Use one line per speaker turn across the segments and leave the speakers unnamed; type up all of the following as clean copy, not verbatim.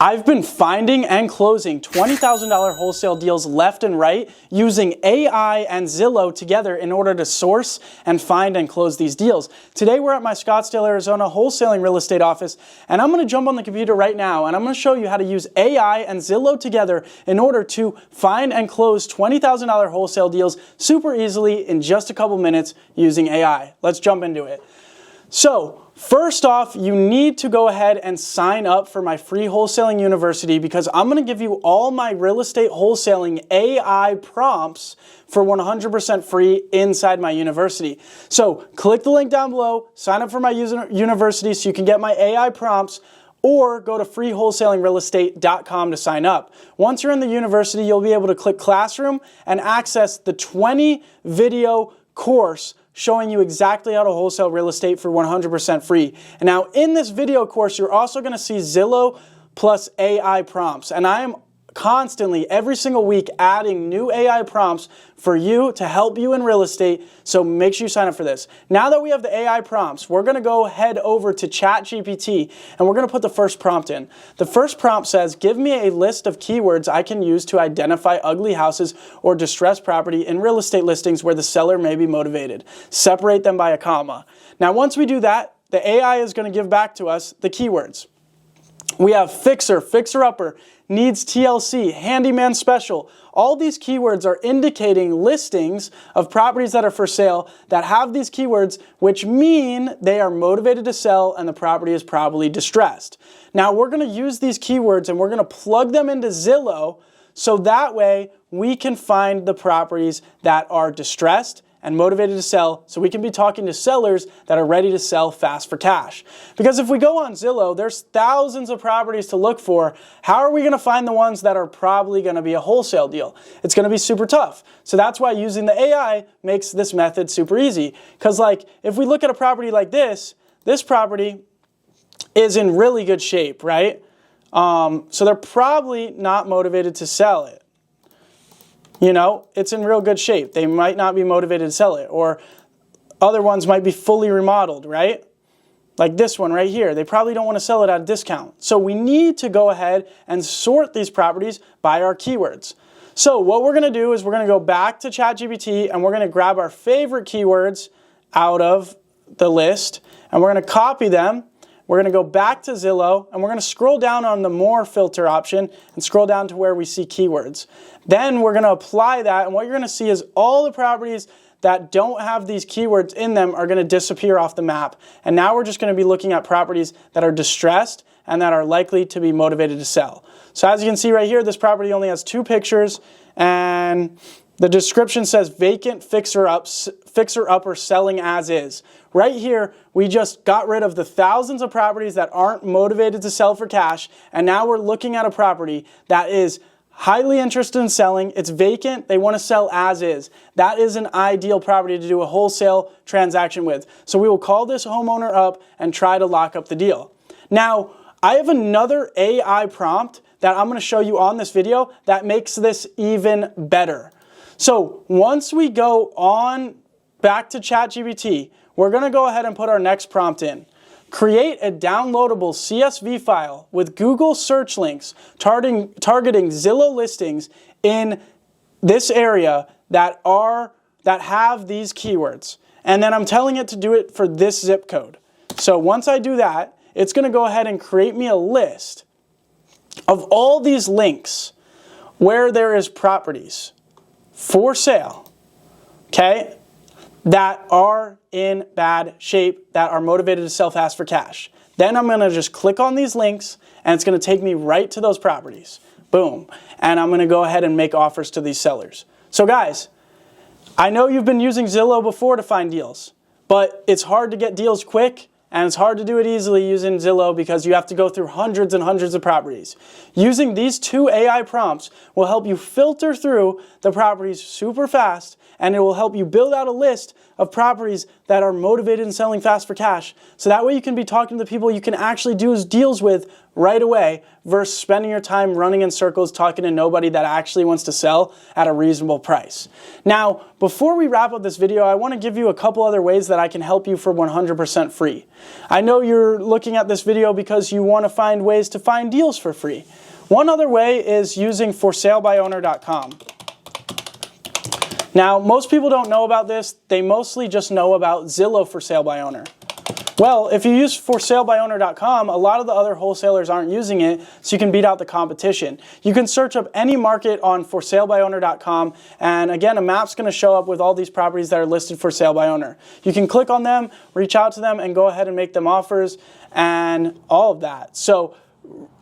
I've been finding and closing $20,000 wholesale deals left and right using AI and Zillow together in order to source and find and close these deals. Today we're at my Scottsdale, Arizona wholesaling real estate office, and I'm going to jump on the computer right now and I'm going to show you how to use AI and Zillow together in order to find and close $20,000 wholesale deals super easily in just a couple minutes using AI. Let's jump into it. So, first off, you need to go ahead and sign up for my free wholesaling university because I'm going to give you all my real estate wholesaling AI prompts for 100% free inside my university. So click the link down below, sign up for my university so you can get my AI prompts, or go to freewholesalingrealestate.com to sign up. Once you're in the university, you'll be able to click Classroom and access the 20 video course showing you exactly how to wholesale real estate for 100% free. And now in this video course, you're also going to see Zillow plus AI prompts. And I am constantly, every single week, adding new AI prompts for you to help you in real estate, so make sure you sign up for this. Now that we have the AI prompts, we're going to go head over to ChatGPT and we're going to put the first prompt in. The first prompt says, give me a list of keywords I can use to identify ugly houses or distressed property in real estate listings where the seller may be motivated. Separate them by a comma. Now once we do that, the AI is going to give back to us the keywords. We have fixer, fixer-upper, needs TLC, handyman special. All these keywords are indicating listings of properties that are for sale that have these keywords, which mean they are motivated to sell and the property is probably distressed. Now we're going to use these keywords and we're going to plug them into Zillow so that way we can find the properties that are distressed and motivated to sell, so we can be talking to sellers that are ready to sell fast for cash. Because if we go on Zillow, there's thousands of properties to look for. How are we going to find the ones that are probably going to be a wholesale deal? It's going to be super tough. So that's why using the AI makes this method super easy. Because like, if we look at a property like this property is in really good shape, right? So they're probably not motivated to sell it. You know, it's in real good shape. They might not be motivated to sell it. Or other ones might be fully remodeled, right? Like this one right here. They probably don't want to sell it at a discount. So we need to go ahead and sort these properties by our keywords. So what we're going to do is we're going to go back to ChatGPT and we're going to grab our favorite keywords out of the list and we're going to copy them. We're going to go back to Zillow and we're going to scroll down on the More filter option and scroll down to where we see keywords. Then we're going to apply that, and what you're going to see is all the properties that don't have these keywords in them are going to disappear off the map. And now we're just going to be looking at properties that are distressed and that are likely to be motivated to sell. So as you can see right here, this property only has 2 pictures and the description says vacant fixer-upper selling as is. Right here, we just got rid of the thousands of properties that aren't motivated to sell for cash, and now we're looking at a property that is highly interested in selling. It's vacant. They want to sell as is. That is an ideal property to do a wholesale transaction with. So we will call this homeowner up and try to lock up the deal. Now, I have another AI prompt that I'm going to show you on this video that makes this even better. So once we go on back to ChatGPT, we're going to go ahead and put our next prompt in. Create a downloadable CSV file with Google search links targeting Zillow listings in this area that have these keywords. And then I'm telling it to do it for this zip code. So once I do that, it's going to go ahead and create me a list of all these links where there is properties for sale, okay, that are in bad shape, that are motivated to sell fast for cash. Then I'm going to just click on these links and it's going to take me right to those properties. Boom. And I'm going to go ahead and make offers to these sellers. So guys, I know you've been using Zillow before to find deals, but it's hard to get deals quick and it's hard to do it easily using Zillow because you have to go through hundreds and hundreds of properties. Using these 2 AI prompts will help you filter through the properties super fast, and it will help you build out a list of properties that are motivated in selling fast for cash. So that way you can be talking to the people you can actually do deals with right away versus spending your time running in circles talking to nobody that actually wants to sell at a reasonable price. Now, before we wrap up this video, I want to give you a couple other ways that I can help you for 100% free. I know you're looking at this video because you want to find ways to find deals for free. One other way is using wholesalebyowner.com. Now, most people don't know about this. They mostly just know about Zillow for sale by owner. Well, if you use wholesalebyowner.com, a lot of the other wholesalers aren't using it, so you can beat out the competition. You can search up any market on wholesalebyowner.com, and again, a map's going to show up with all these properties that are listed for sale by owner. You can click on them, reach out to them, and go ahead and make them offers, and all of that. So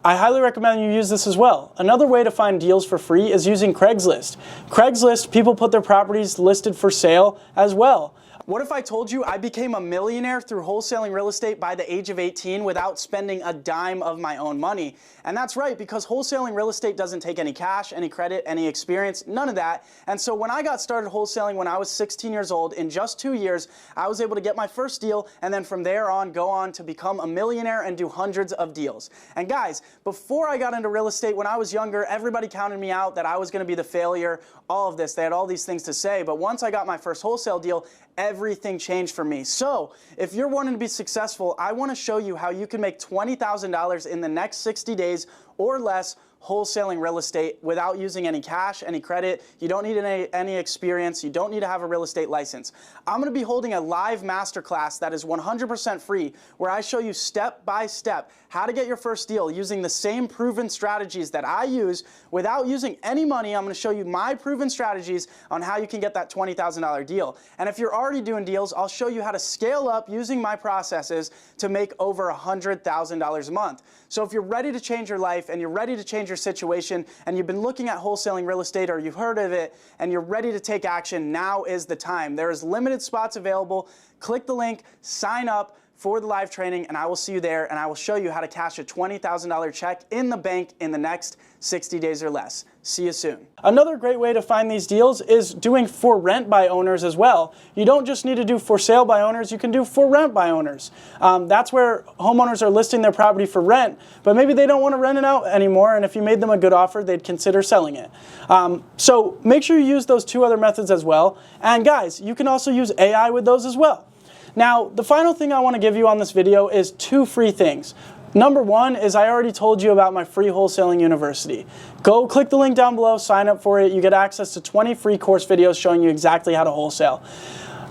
I highly recommend you use this as well. Another way to find deals for free is using Craigslist. Craigslist, people put their properties listed for sale as well. What if I told you I became a millionaire through wholesaling real estate by the age of 18 without spending a dime of my own money? And that's right, because wholesaling real estate doesn't take any cash, any credit, any experience, none of that. And so when I got started wholesaling when I was 16 years old, in just 2 years, I was able to get my first deal, and then from there on, go on to become a millionaire and do hundreds of deals. And guys, before I got into real estate, when I was younger, everybody counted me out that I was gonna be the failure, all of this. They had all these things to say, but once I got my first wholesale deal, everything changed for me. So if you're wanting to be successful, I want to show you how you can make $20,000 in the next 60 days or less wholesaling real estate without using any cash, any credit. You don't need any experience. You don't need to have a real estate license. I'm going to be holding a live masterclass that is 100% free, where I show you step by step how to get your first deal using the same proven strategies that I use without using any money. I'm going to show you my proven strategies on how you can get that $20,000 deal. And if you're already doing deals, I'll show you how to scale up using my processes to make over $100,000 a month. So if you're ready to change your life and you're ready to change your situation and you've been looking at wholesaling real estate or you've heard of it and you're ready to take action, now is the time. There is limited spots available. Click the link, sign up for the live training, and I will see you there, and I will show you how to cash a $20,000 check in the bank in the next 60 days or less. See you soon. Another great way to find these deals is doing for rent by owners as well. You don't just need to do for sale by owners, you can do for rent by owners. That's where homeowners are listing their property for rent, but maybe they don't want to rent it out anymore, and if you made them a good offer, they'd consider selling it. So make sure you use those two other methods as well. And guys, you can also use AI with those as well. Now, the final thing I want to give you on this video is 2 free things. Number 1 is I already told you about my free wholesaling university. Go click the link down below, sign up for it. You get access to 20 free course videos showing you exactly how to wholesale.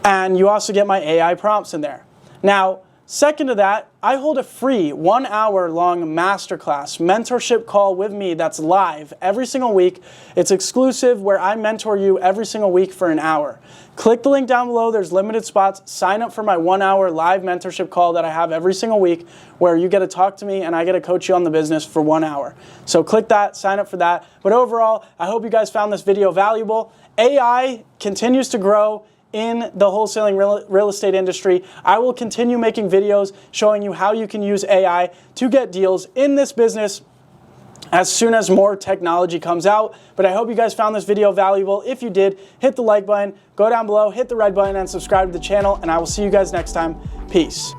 And you also get my AI prompts in there. Now, second to that, I hold a free 1-hour-long masterclass mentorship call with me that's live every single week. It's exclusive, where I mentor you every single week for an hour. Click the link down below. There's limited spots. Sign up for my 1-hour live mentorship call that I have every single week, where you get to talk to me and I get to coach you on the business for 1 hour. So click that, sign up for that. But overall, I hope you guys found this video valuable. AI continues to grow in the wholesaling real estate industry. I will continue making videos showing you how you can use AI to get deals in this business as soon as more technology comes out. But I hope you guys found this video valuable. If you did, hit the like button, go down below, hit the red button, and subscribe to the channel, and I will see you guys next time. Peace.